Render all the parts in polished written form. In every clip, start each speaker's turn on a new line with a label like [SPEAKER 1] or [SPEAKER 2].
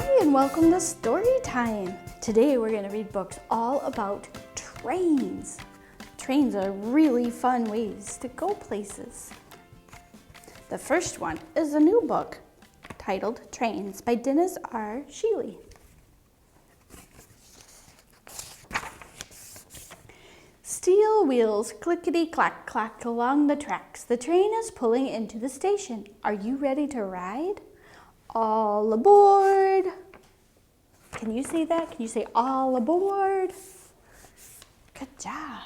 [SPEAKER 1] Hi and welcome to Story Time. Today we're going to read books all about trains. Trains are really fun ways to go places. The first one is a new book titled Trains by Dennis R. Shealy. Steel wheels clickety-clack-clack along the tracks. The train is pulling into the station. Are you ready to ride? All aboard. Can you say that? Can you say all aboard? Good job.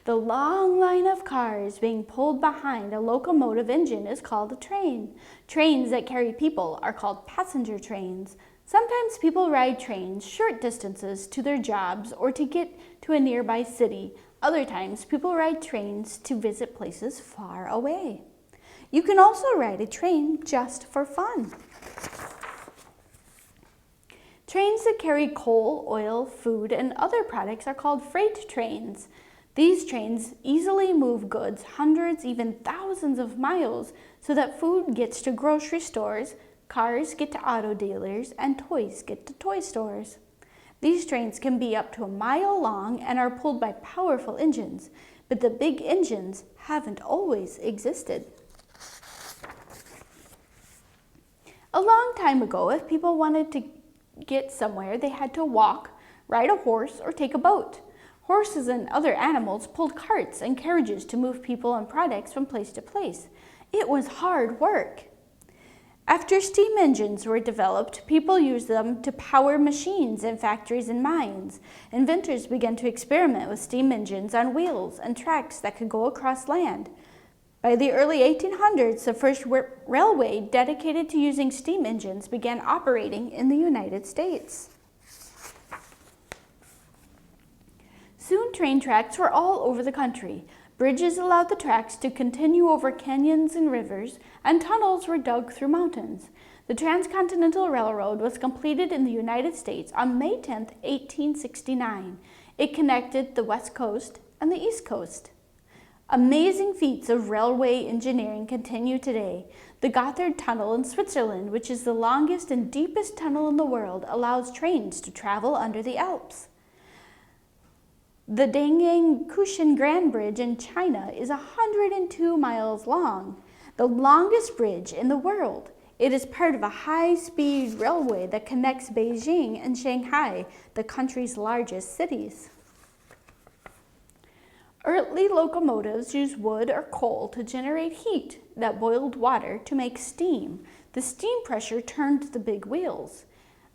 [SPEAKER 1] The long line of cars being pulled behind a locomotive engine is called a train. Trains that carry people are called passenger trains. Sometimes people ride trains short distances to their jobs or to get to a nearby city. Other times, people ride trains to visit places far away. You can also ride a train just for fun. Trains that carry coal, oil, food, and other products are called freight trains. These trains easily move goods hundreds, even thousands of miles so that food gets to grocery stores, cars get to auto dealers, and toys get to toy stores. These trains can be up to a mile long and are pulled by powerful engines, but the big engines haven't always existed. A long time ago, if people wanted to get somewhere, they had to walk, ride a horse, or take a boat. Horses and other animals pulled carts and carriages to move people and products from place to place. It was hard work. After steam engines were developed, people used them to power machines in factories and mines. Inventors began to experiment with steam engines on wheels and tracks that could go across land. By the early 1800s, the first railway dedicated to using steam engines began operating in the United States. Soon train tracks were all over the country. Bridges allowed the tracks to continue over canyons and rivers, and tunnels were dug through mountains. The Transcontinental Railroad was completed in the United States on May 10, 1869. It connected the West Coast and the East Coast. Amazing feats of railway engineering continue today. The Gotthard Tunnel in Switzerland, which is the longest and deepest tunnel in the world, allows trains to travel under the Alps. The Dangyang-Kushan Grand Bridge in China is 102 miles long, the longest bridge in the world. It is part of a high-speed railway that connects Beijing and Shanghai, the country's largest cities. Early locomotives used wood or coal to generate heat that boiled water to make steam. The steam pressure turned the big wheels.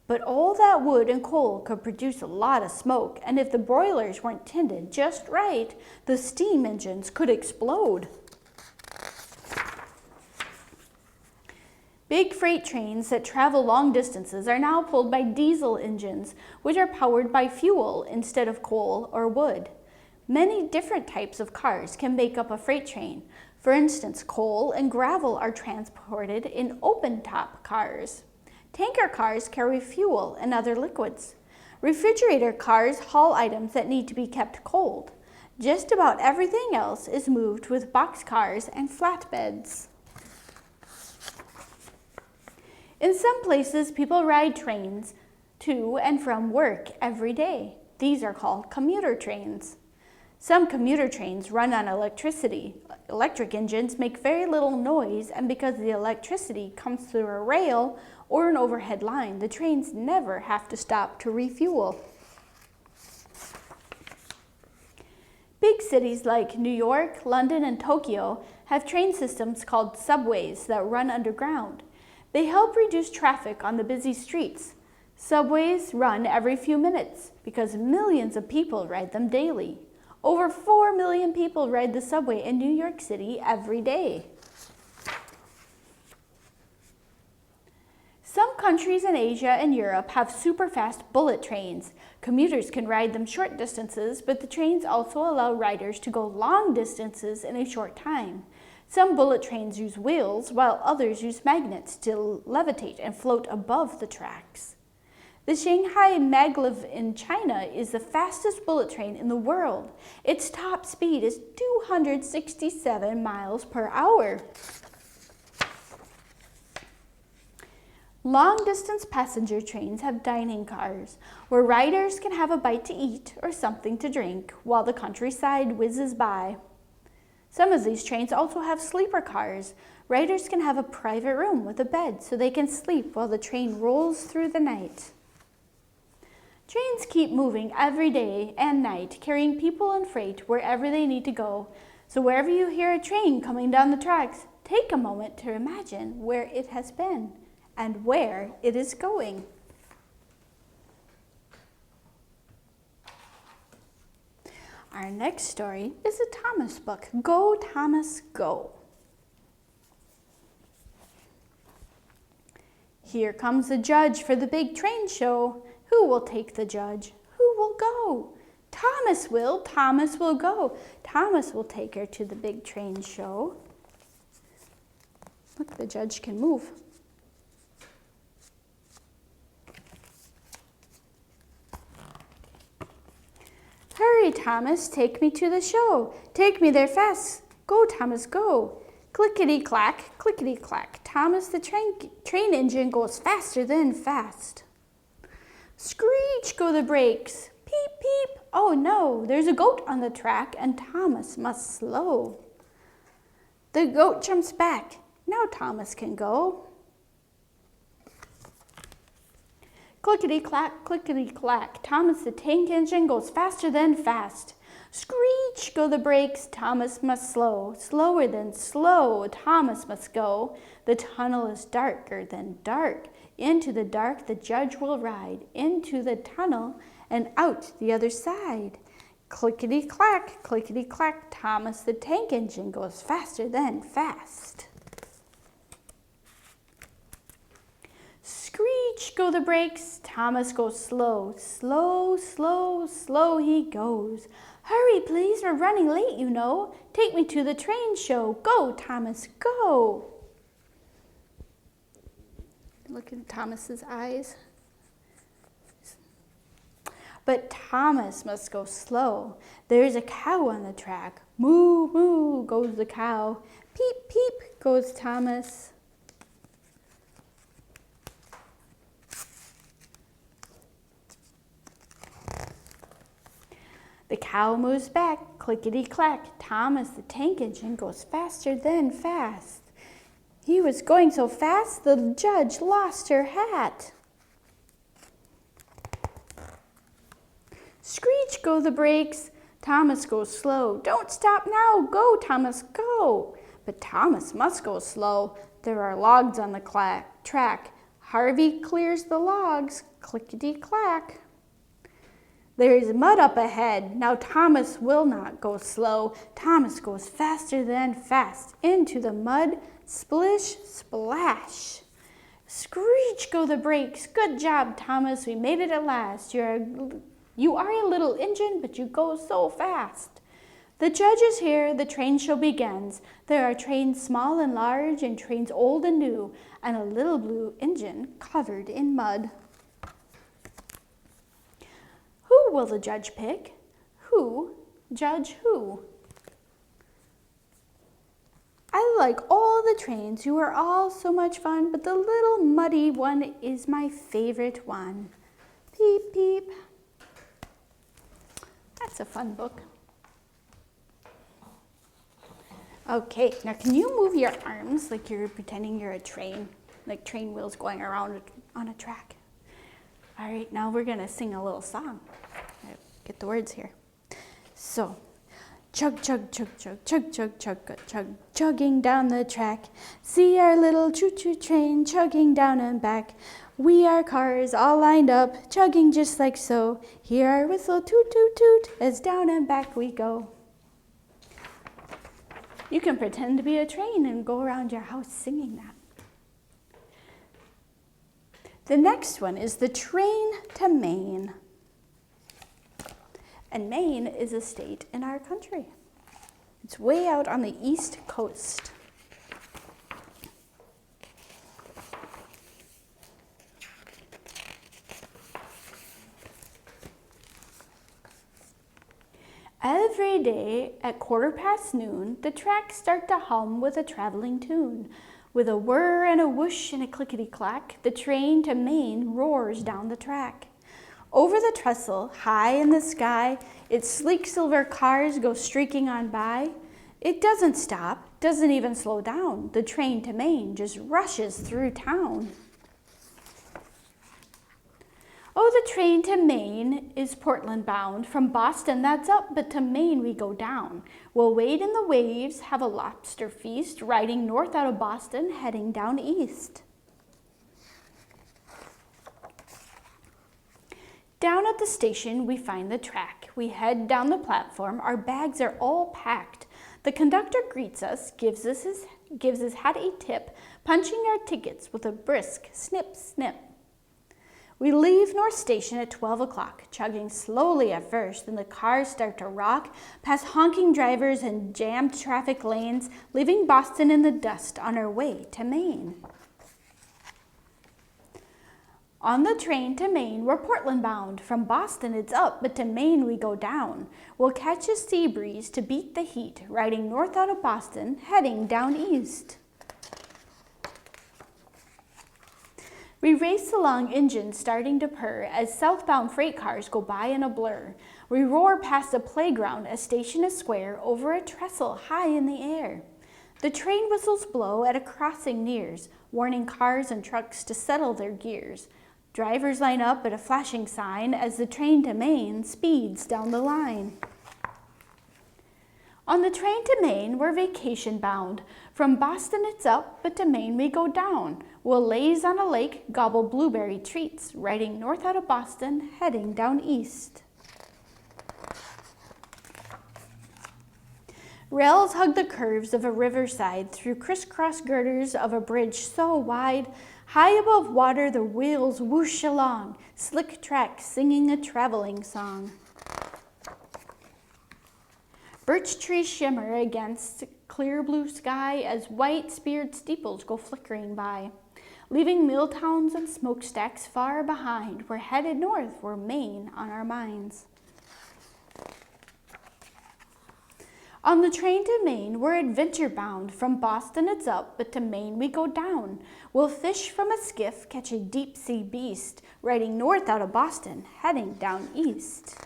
[SPEAKER 1] But all that wood and coal could produce a lot of smoke, and if the boilers weren't tended just right, the steam engines could explode. Big freight trains that travel long distances are now pulled by diesel engines, which are powered by fuel instead of coal or wood. Many different types of cars can make up a freight train. For instance, coal and gravel are transported in open-top cars. Tanker cars carry fuel and other liquids. Refrigerator cars haul items that need to be kept cold. Just about everything else is moved with boxcars and flatbeds. In some places, people ride trains to and from work every day. These are called commuter trains. Some commuter trains run on electricity. Electric engines make very little noise, and because the electricity comes through a rail or an overhead line, the trains never have to stop to refuel. Big cities like New York, London, and Tokyo have train systems called subways that run underground. They help reduce traffic on the busy streets. Subways run every few minutes because millions of people ride them daily. Over 4 million people ride the subway in New York City every day. Some countries in Asia and Europe have super-fast bullet trains. Commuters can ride them short distances, but the trains also allow riders to go long distances in a short time. Some bullet trains use wheels, while others use magnets to levitate and float above the tracks. The Shanghai Maglev in China is the fastest bullet train in the world. Its top speed is 267 miles per hour. Long-distance passenger trains have dining cars, where riders can have a bite to eat or something to drink while the countryside whizzes by. Some of these trains also have sleeper cars. Riders can have a private room with a bed so they can sleep while the train rolls through the night. Trains keep moving every day and night, carrying people and freight wherever they need to go. So wherever you hear a train coming down the tracks, take a moment to imagine where it has been and where it is going. Our next story is a Thomas book, Go Thomas Go. Here comes the judge for the big train show. Who will take the judge? Who will go? Thomas will go. Thomas will take her to the big train show. Look, the judge can move. Hurry, Thomas, take me to the show. Take me there fast. Go, Thomas, go. Clickety-clack, clickety-clack. Thomas, the train engine goes faster than fast. Screech go the brakes. Peep, peep. Oh no, there's a goat on the track and Thomas must slow. The goat jumps back. Now Thomas can go. Clickety-clack, clickety-clack. Thomas, the tank engine goes faster than fast. Screech go the brakes. Thomas must slow. Slower than slow. Thomas must go. The tunnel is darker than dark. Into the dark the judge will ride. Into the tunnel and out the other side. Clickety-clack, clickety-clack. Thomas, the tank engine goes faster than fast. Screech go the brakes. Thomas goes slow. Slow, slow, slow he goes. Hurry, please, we're running late, you know. Take me to the train show. Go, Thomas, go. Look at Thomas's eyes. But Thomas must go slow. There's a cow on the track. Moo, moo goes the cow. Peep, peep goes Thomas. The cow moves back, clickety-clack. Thomas, the tank engine, goes faster than fast. He was going so fast, the judge lost her hat. Screech go the brakes. Thomas goes slow. Don't stop now. Go, Thomas, go. But Thomas must go slow. There are logs on the track. Harvey clears the logs. Clickety-clack. There is mud up ahead. Now Thomas will not go slow. Thomas goes faster than fast. Into the mud. Splish, splash. Screech go the brakes. Good job, Thomas. We made it at last. You are a little engine, but you go so fast. The judge is here. The train show begins. There are trains small and large and trains old and new, and a little blue engine covered in mud. Who will the judge pick? Who? Judge who? I like all the trains. You are all so much fun, but the little muddy one is my favorite one. Peep, peep. That's a fun book. Okay, now can you move your arms like you're pretending you're a train, like train wheels going around on a track? All right, now we're gonna sing a little song. Get the words here. So, chug, chug, chug, chug, chug, chug, chug, chug, chugging down the track. See our little choo-choo train chugging down and back. We are cars all lined up, chugging just like so. Hear our whistle toot, toot, toot, as down and back we go. You can pretend to be a train and go around your house singing that. The next one is the train to Maine. And Maine is a state in our country. It's way out on the east coast. Every day at 1:15 noon, the tracks start to hum with a traveling tune. With a whir and a whoosh and a clickety-clack, the train to Maine roars down the track. Over the trestle, high in the sky, its sleek silver cars go streaking on by. It doesn't stop, doesn't even slow down. The train to Maine just rushes through town. Oh, the train to Maine is Portland bound. From Boston, that's up, but to Maine we go down. We'll wade in the waves, have a lobster feast, riding north out of Boston, heading down east. Down at the station, we find the track. We head down the platform. Our bags are all packed. The conductor greets us, gives his hat a tip, punching our tickets with a brisk snip, snip. We leave North Station at 12 o'clock, chugging slowly at first, then the cars start to rock, past honking drivers and jammed traffic lanes, leaving Boston in the dust on our way to Maine. On the train to Maine, we're Portland bound. From Boston it's up, but to Maine we go down. We'll catch a sea breeze to beat the heat, riding north out of Boston, heading down east. We race along, engines starting to purr as southbound freight cars go by in a blur. We roar past a playground, a station is square, over a trestle high in the air. The train whistles blow at a crossing nears, warning cars and trucks to settle their gears. Drivers line up at a flashing sign as the train to Maine speeds down the line. On the train to Maine, we're vacation bound. From Boston it's up, but to Maine we go down. We'll laze on a lake, gobble blueberry treats, riding north out of Boston, heading down east. Rails hug the curves of a riverside through crisscross girders of a bridge so wide. High above water the wheels whoosh along, slick tracks singing a traveling song. Birch trees shimmer against clear blue sky as white speared steeples go flickering by. Leaving mill towns and smokestacks far behind, we're headed north, we're Maine on our minds. On the train to Maine, we're adventure bound. From Boston it's up, but to Maine we go down. We'll fish from a skiff, catch a deep sea beast, riding north out of Boston, heading down east.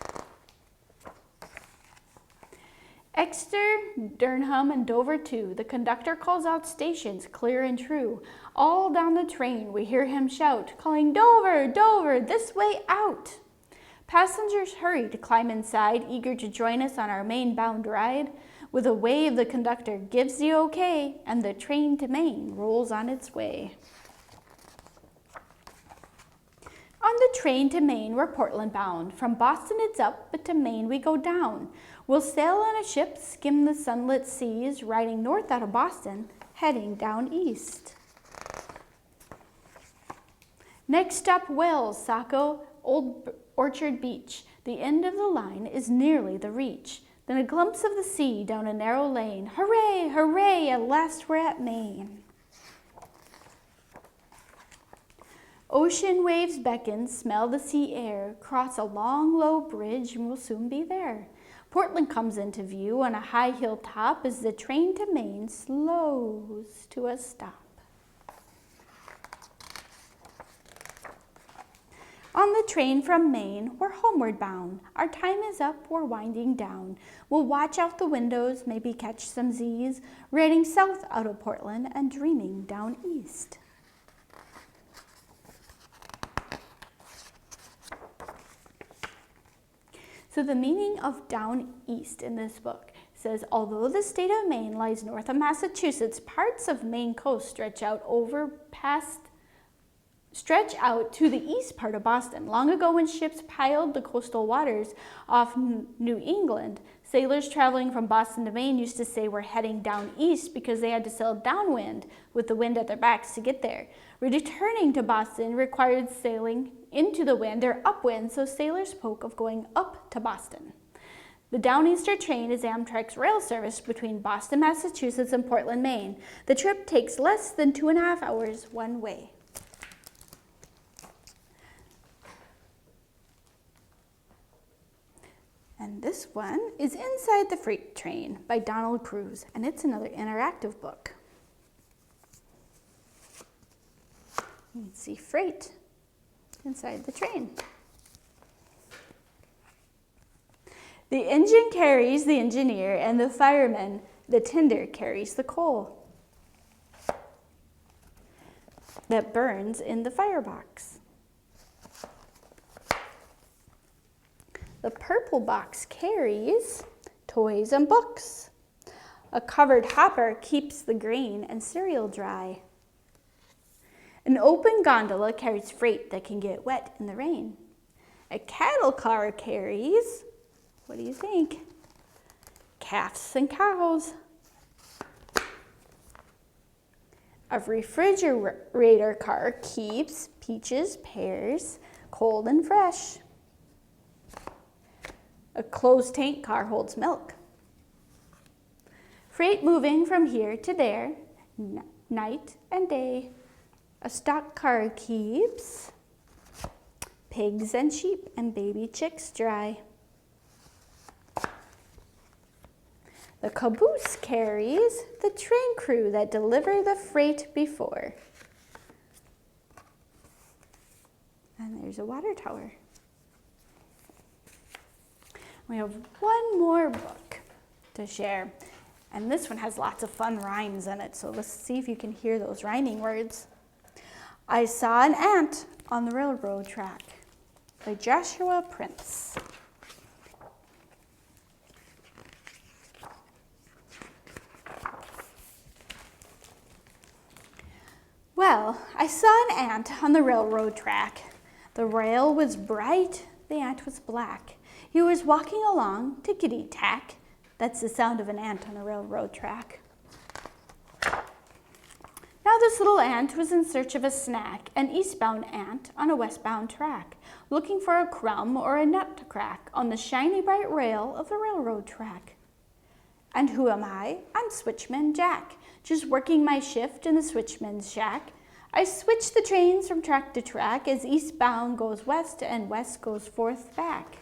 [SPEAKER 1] Exeter, Durham, and Dover too, the conductor calls out stations clear and true. All down the train we hear him shout, calling Dover, Dover, this way out. Passengers hurry to climb inside, eager to join us on our Maine-bound ride. With a wave, the conductor gives the okay, and the train to Maine rolls on its way. On the train to Maine, we're Portland bound. From Boston it's up, but to Maine we go down. We'll sail on a ship, skim the sunlit seas, riding north out of Boston, heading down east. Next stop, Wells, Saco, Old Orchard Beach. The end of the line is nearly the reach. Then a glimpse of the sea down a narrow lane. Hooray, hooray, at last we're at Maine. Ocean waves beckon, smell the sea air, cross a long, low bridge, and we'll soon be there. Portland comes into view on a high hilltop as the train to Maine slows to a stop. On the train from Maine, we're homeward bound. Our time is up, we're winding down. We'll watch out the windows, maybe catch some Z's, riding south out of Portland and dreaming down east. So the meaning of down east in this book says, although the state of Maine lies north of Massachusetts, parts of Maine coast stretch out to the east part of Boston. Long ago, when ships piled the coastal waters off New England, sailors traveling from Boston to Maine used to say we're heading down east because they had to sail downwind with the wind at their backs to get there. Returning to Boston required sailing into the wind or upwind, so sailors spoke of going up to Boston. The Downeaster train is Amtrak's rail service between Boston, Massachusetts and Portland, Maine. The trip takes less than 2.5 hours one way. And this one is Inside the Freight Train by Donald Cruz, and it's another interactive book. You can see freight inside the train. The engine carries the engineer, and the fireman, the tinder, carries the coal that burns in the firebox. The purple box carries toys and books. A covered hopper keeps the grain and cereal dry. An open gondola carries freight that can get wet in the rain. A cattle car carries, what do you think? Calves and cows. A refrigerator car keeps peaches, pears, cold and fresh. A closed tank car holds milk. Freight moving from here to there, night and day. A stock car keeps pigs and sheep and baby chicks dry. The caboose carries the train crew that deliver the freight before. And there's a water tower. We have one more book to share. And this one has lots of fun rhymes in it. So let's see if you can hear those rhyming words. I saw an ant on the railroad track by Joshua Prince. Well, I saw an ant on the railroad track. The rail was bright, the ant was black. He was walking along, tickety-tack. That's the sound of an ant on a railroad track. Now this little ant was in search of a snack, an eastbound ant on a westbound track, looking for a crumb or a nut to crack on the shiny bright rail of the railroad track. And who am I? I'm Switchman Jack, just working my shift in the switchman's shack. I switch the trains from track to track as eastbound goes west and west goes forth back.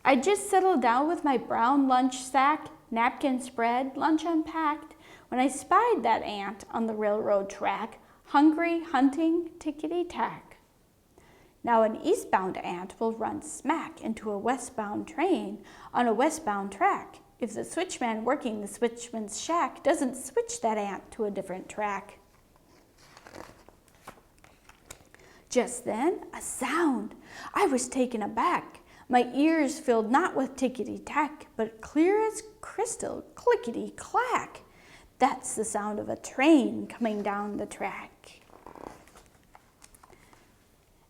[SPEAKER 1] I just settled down with my brown lunch sack, napkin spread, lunch unpacked, when I spied that ant on the railroad track, hungry, hunting, tickety-tack. Now an eastbound ant will run smack into a westbound train on a westbound track if the switchman working the switchman's shack doesn't switch that ant to a different track. Just then, a sound. I was taken aback. My ears filled not with tickety-tack, but clear as crystal, clickety-clack. That's the sound of a train coming down the track.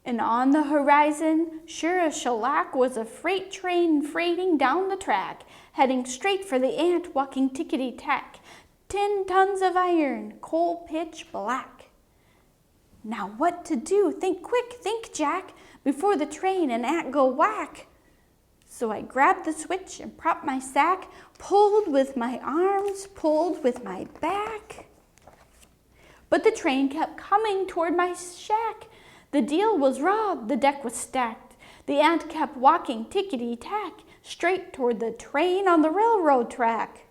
[SPEAKER 1] And on the horizon, sure as shellac, was a freight train freighting down the track, heading straight for the ant walking tickety-tack. 10 tons of iron, coal pitch black. Now what to do? Think quick, think Jack, before the train and ant go whack. So I grabbed the switch and propped my sack, pulled with my arms, pulled with my back. But the train kept coming toward my shack. The deal was robbed, the deck was stacked. The ant kept walking tickety-tack, straight toward the train on the railroad track.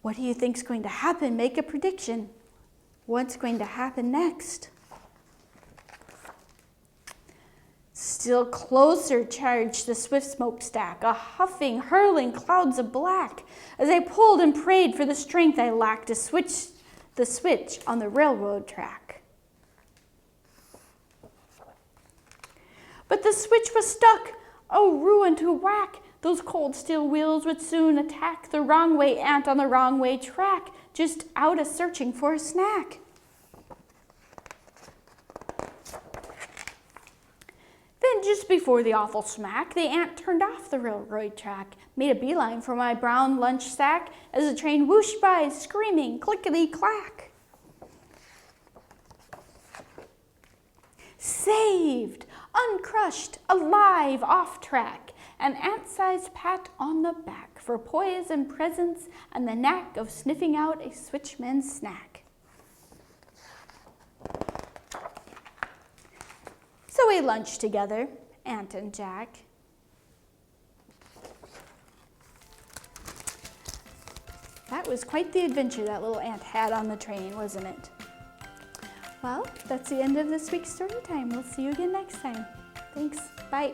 [SPEAKER 1] What do you think's going to happen? Make a prediction. What's going to happen next? Still closer charged the swift smokestack, a huffing, hurling clouds of black, as I pulled and prayed for the strength I lacked to switch the switch on the railroad track. But the switch was stuck. Oh, ruin to whack! Those cold steel wheels would soon attack the wrong way ant on the wrong way track, just out a-searching for a snack. Then just before the awful smack, the ant turned off the railroad track, made a beeline for my brown lunch sack as the train whooshed by, screaming clickety-clack. Saved, uncrushed, alive, off track, an ant-sized pat on the back for poise and presence and the knack of sniffing out a switchman's snack. So we lunched together, Ant and Jack. That was quite the adventure that little ant had on the train, wasn't it? Well, that's the end of this week's story time. We'll see you again next time. Thanks. Bye.